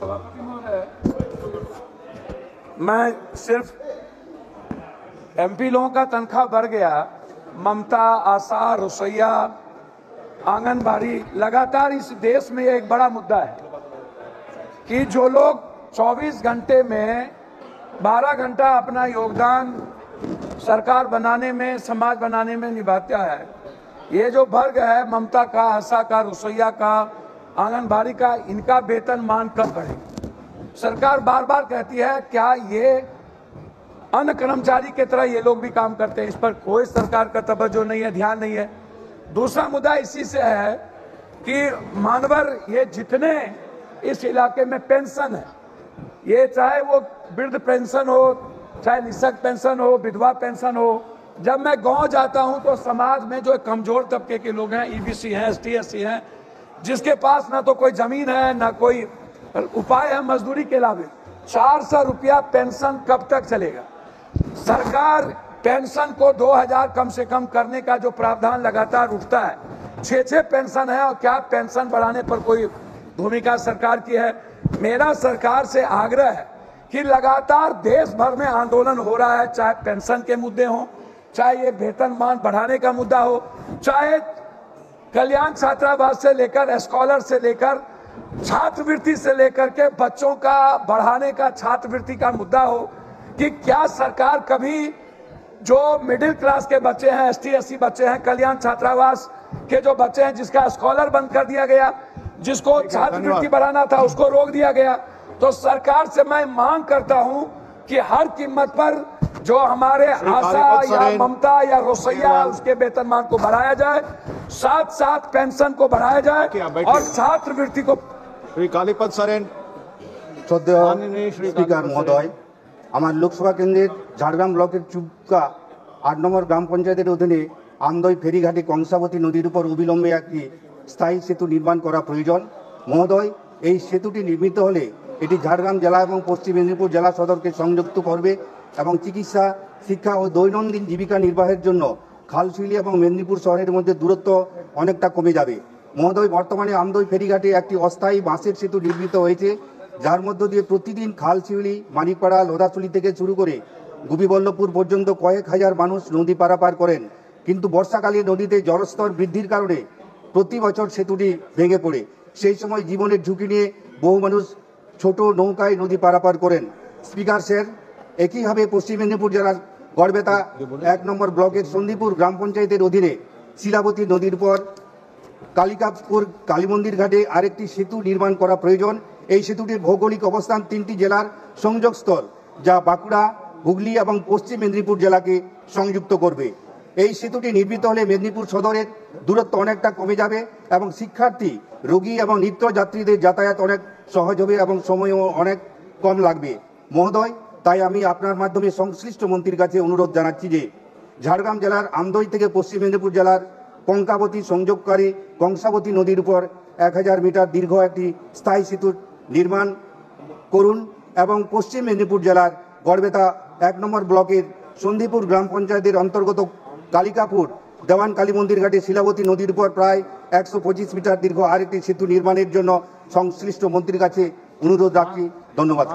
सभापति महोदय, मैं सिर्फ एमपी लोगों का तनख्वाह बढ़ गया, ममता, आशा, रसोईया, आंगनबाड़ी, लगातार इस देश में एक बड़ा मुद्दा है कि जो लोग 24 घंटे में 12 घंटा अपना योगदान सरकार बनाने में, समाज बनाने में निभाता है, ये जो वर्ग है ममता का, आशा का, रसोईया का, आंगनबाड़ी का, इनका वेतन मान कब बढ़े? सरकार बार बार कहती है क्या ये अन्य कर्मचारी की तरह ये लोग भी काम करते हैं? इस पर कोई सरकार का तवज्जो नहीं है, ध्यान नहीं है। दूसरा मुद्दा इसी से है कि मानवर ये जितने इस इलाके में पेंशन है, ये चाहे वो वृद्ध पेंशन हो, चाहे निःशक्त पेंशन हो, विधवा पेंशन हो, जब मैं गांव जाता हूं तो समाज में जो कमजोर तबके के लोग हैं, ईबीसी हैं, एसटी, एससी हैं, जिसके पास ना तो कोई जमीन है ना कोई उपाय है मजदूरी के अलावा, 400 रुपया पेंशन कब तक चलेगा? सरकार पेंशन को 2000 कम से कम करने का जो प्रावधान लगातार उठता है, 6 पेंशन है, और क्या पेंशन बढ़ाने पर कोई भूमिका सरकार की है? मेरा सरकार से आग्रह है कि लगातार देश भर में आंदोलन हो रहा है, चाहे पेंशन के मुद्दे हों, चाहे ये वेतनमान बढ़ाने का मुद्दा हो, चाहे कल्याण छात्रावास से लेकर, स्कॉलर से लेकर, छात्रवृत्ति से लेकर के बच्चों का बढ़ाने का छात्रवृत्ति का मुद्दा हो, कि क्या सरकार कभी जो मिडिल क्लास के बच्चे हैं, एसटी, एससी बच्चे हैं, कल्याण छात्रावास के जो बच्चे हैं, जिसका स्कॉलर बंद कर दिया गया, जिसको छात्रवृत्ति बढ़ाना था उसको रोक दिया गया, तो सरकार से मैं मांग करता हूं कि हर कीमत पर जो हमारे आशा या ममता या रसोईया, उसके वेतनमान को बढ़ाया जाए, साथ साथ पेंशन को बढ़ाया जाए और छात्रवृत्ति को। श्री कालीपद सरेन। श्रद्धेय स्पीकर महोदय, আমার লোকসভা কেন্দ্রের ঝাড়গ্রাম ব্লকের চুপকা 8 নম্বর গ্রাম পঞ্চায়েতের অধীনে আমদই ফেরিঘাটে কংসাবতী নদীর উপর অবিলম্বে একটি স্থায়ী সেতু নির্মাণ করা প্রয়োজন। মহোদয়, এই সেতুটি নির্মিত হলে এটি ঝাড়গ্রাম জেলা এবং পশ্চিম মেদিনীপুর জেলা সদরকে সংযুক্ত করবে এবং চিকিৎসা, শিক্ষা ও দৈনন্দিন জীবিকা নির্বাহের জন্য খালশিলি এবং মেদিনীপুর শহরের মধ্যে দূরত্ব অনেকটা কমে যাবে। মহোদয়, বর্তমানে আমদই ফেরিঘাটে একটি অস্থায়ী বাঁশের সেতু নির্মিত হয়েছে, যার মধ্য দিয়ে প্রতিদিন খালশিউলি, মানিকপাড়া, লোধাশুলি থেকে শুরু করে গোপীবল্লভপুর পর্যন্ত কয়েক হাজার মানুষ নদী পারাপার করেন, কিন্তু বর্ষাকালে নদীতে জলস্তর বৃদ্ধির কারণে প্রতি বছর সেতুটি ভেঙে পড়ে। সেই সময় জীবনের ঝুঁকি নিয়ে বহু মানুষ ছোট নৌকায় নদী পারাপার করেন। স্পিকার স্যার, একইভাবে পশ্চিম মেদিনীপুর জেলার গড়বেতা 1 নম্বর ব্লকের সন্দীপুর গ্রাম পঞ্চায়েতের অধীনে শিলাবতী নদীর পর কালিকাপুর কালীমন্দির ঘাটে আরেকটি সেতু নির্মাণ করা প্রয়োজন। এই সেতুটির ভৌগোলিক অবস্থান 3টি জেলার সংযোগস্থল, যা বাঁকুড়া, হুগলি এবং পশ্চিম মেদিনীপুর জেলাকে সংযুক্ত করবে। এই সেতুটি নির্মিত হলে মেদিনীপুর সদরের দূরত্ব অনেকটা কমে যাবে এবং শিক্ষার্থী, রোগী এবং নিত্যযাত্রীদের যাতায়াত অনেক সহজ হবে এবং সময়ও অনেক কম লাগবে। মহোদয়, তাই আমি আপনার মাধ্যমে সংশ্লিষ্ট মন্ত্রীর কাছে অনুরোধ জানাচ্ছি যে ঝাড়গ্রাম জেলার আমদই থেকে পশ্চিম মেদিনীপুর জেলার কঙ্কাবতী সংযোগকারী কংসাবতী নদীর উপর 1000 মিটার দীর্ঘ একটি স্থায়ী সেতু নির্মাণ করুন এবং পশ্চিম মেদিনীপুর জেলার গড়বেতা 1 নম্বর ব্লকের সন্দীপুর গ্রাম পঞ্চায়েতের অন্তর্গত কালিকাপুর দেওয়ান কালী মন্দির ঘাটে শিলাবতী নদীর উপর প্রায় 125 মিটার দীর্ঘ আরেকটি সেতু নির্মাণের জন্য সংশ্লিষ্ট মন্ত্রীর কাছে অনুরোধ রাখি। ধন্যবাদ।